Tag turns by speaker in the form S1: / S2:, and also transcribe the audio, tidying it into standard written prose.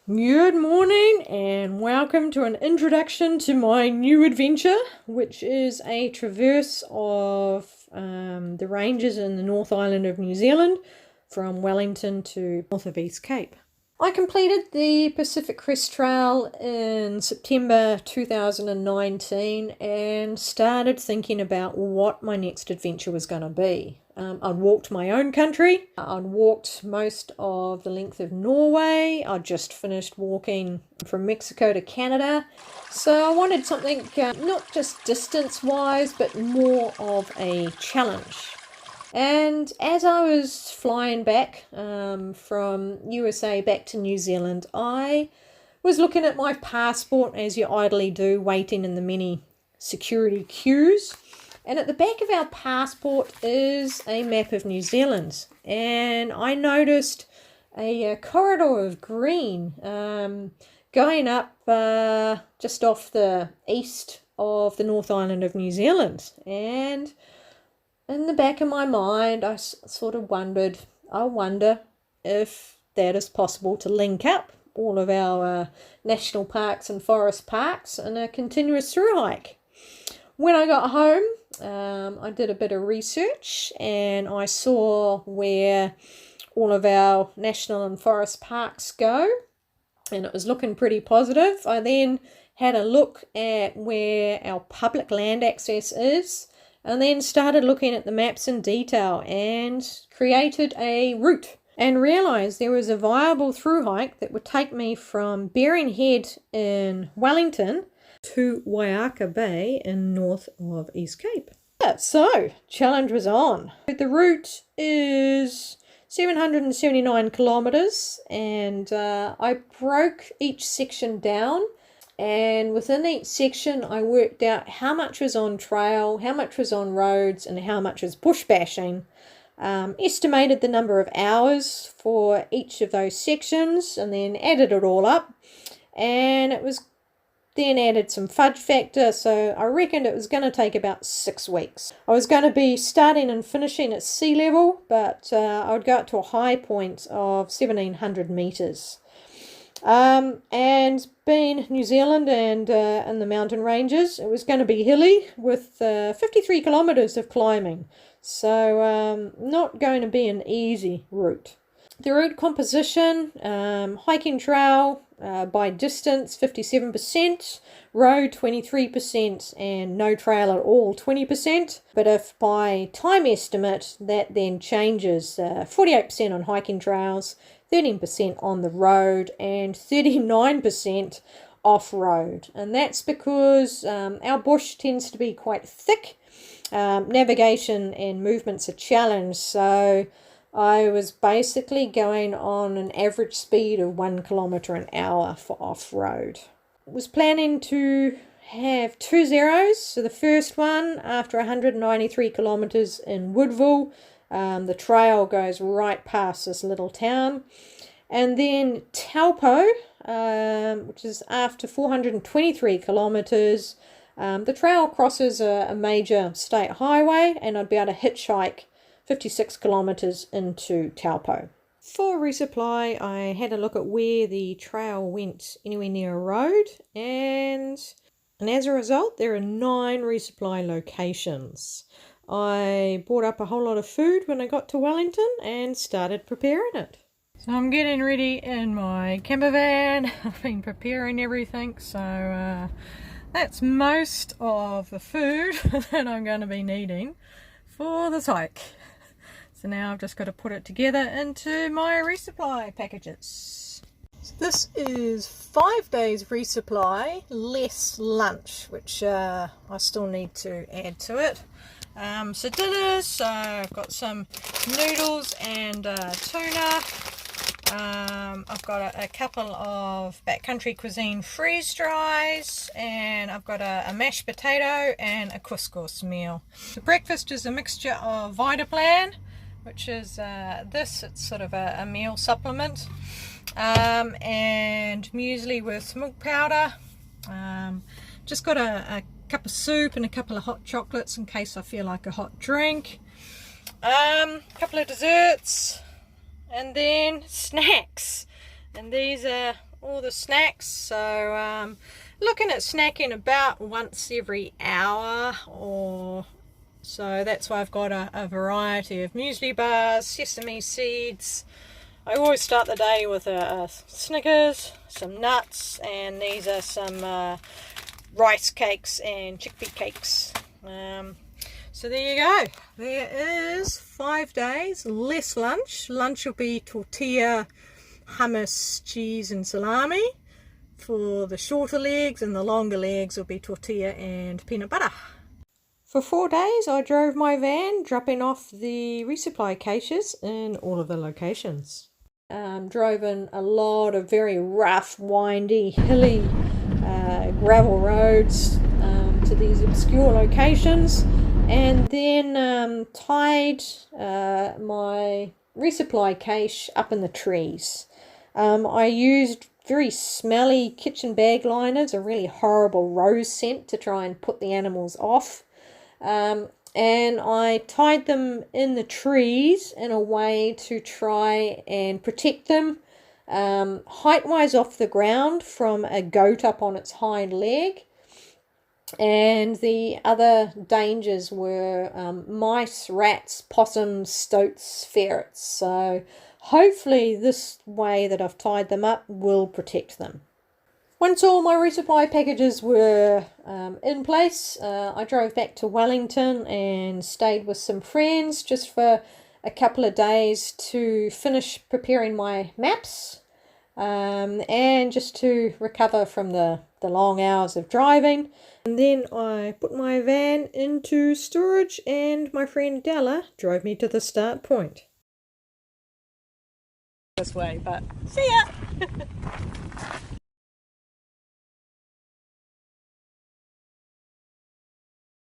S1: Good morning and welcome to an introduction to my new adventure, which is a traverse of the ranges in the North Island of New Zealand from Wellington to north of East Cape. I completed the Pacific Crest Trail in September 2019 and started thinking about what my next adventure was going to be. I'd walked my own country, I'd walked most of the length of Norway, I'd just finished walking from Mexico to Canada, so I wanted something not just distance-wise but more of a challenge. And as I was flying back from USA back to New Zealand, I was looking at my passport, as you idly do, waiting in the many security queues. And at the back of our passport is a map of New Zealand. And I noticed a corridor of green going up just off the east of the North Island of New Zealand. And in the back of my mind, I sort of wondered, I wonder if that is possible to link up all of our national parks and forest parks in a continuous through hike. When I got home, I did a bit of research and I saw where all of our national and forest parks go, and it was looking pretty positive. I then had a look at where our public land access is, and then started looking at the maps in detail and created a route and realised there was a viable through hike that would take me from Bering Head in Wellington to Waiaka Bay in north of East Cape. So, challenge was on. The route is 779 kilometres and I broke each section down, and within each section I worked out how much was on trail, how much was on roads and how much was bush bashing. Estimated the number of hours for each of those sections and then added it all up, and it was then added some fudge factor, so I reckoned it was going to take about 6 weeks. I was going to be starting and finishing at sea level, but I would go up to a high point of 1700 metres. And being New Zealand and in the mountain ranges, it was going to be hilly with 53 kilometres of climbing, so not going to be an easy route. The route composition, hiking trail by distance 57%, road 23%, and no trail at all 20%. But if by time estimate, that then changes 48% on hiking trails, 13% on the road, and 39% off-road. And that's because our bush tends to be quite thick. Navigation and movement's a challenge, so I was basically going on an average speed of 1 kilometre an hour for off-road. Was planning to have 2 zeros. So the first one, after 193 kilometres in Woodville, the trail goes right past this little town. And then Taupo, which is after 423 kilometres, the trail crosses a major state highway, and I'd be able to hitchhike 56 kilometres into Taupo. For resupply, I had a look at where the trail went anywhere near a road, and as a result, there are 9 resupply locations. I bought up a whole lot of food when I got to Wellington and started preparing it. So I'm getting ready in my camper van. I've been preparing everything, so that's most of the food that I'm going to be needing for this hike. So now I've just got to put it together into my resupply packages. So this is 5 days resupply, less lunch, which I still need to add to it. So dinners, so I've got some noodles and tuna. I've got a couple of backcountry cuisine freeze dries, and I've got a mashed potato and a couscous meal. The breakfast is a mixture of Vitaplan, which is it's sort of a meal supplement, and muesli with milk powder. Just got a cup of soup and a couple of hot chocolates in case I feel like a hot drink. A couple of desserts, and then snacks. And these are all the snacks. So looking at snacking about once every hour or so. That's why I've got a variety of muesli bars, sesame seeds. I always start the day with a Snickers, some nuts, and these are some rice cakes and chickpea cakes. So there you go. There is 5 days, less lunch. Lunch will be tortilla, hummus, cheese and salami. For the shorter legs, and the longer legs will be tortilla and peanut butter. For 4 days I drove my van, dropping off the resupply caches in all of the locations. Drove in a lot of very rough, windy, hilly gravel roads to these obscure locations, and then tied my resupply cache up in the trees. I used very smelly kitchen bag liners, a really horrible rose scent, to try and put the animals off. And I tied them in the trees in a way to try and protect them height-wise off the ground from a goat up on its hind leg. And the other dangers were mice, rats, possums, stoats, ferrets. So hopefully this way that I've tied them up will protect them. Once all my resupply packages were in place, I drove back to Wellington and stayed with some friends just for a couple of days to finish preparing my maps and just to recover from the long hours of driving. And then I put my van into storage and my friend Della drove me to the start point. This way, but see ya!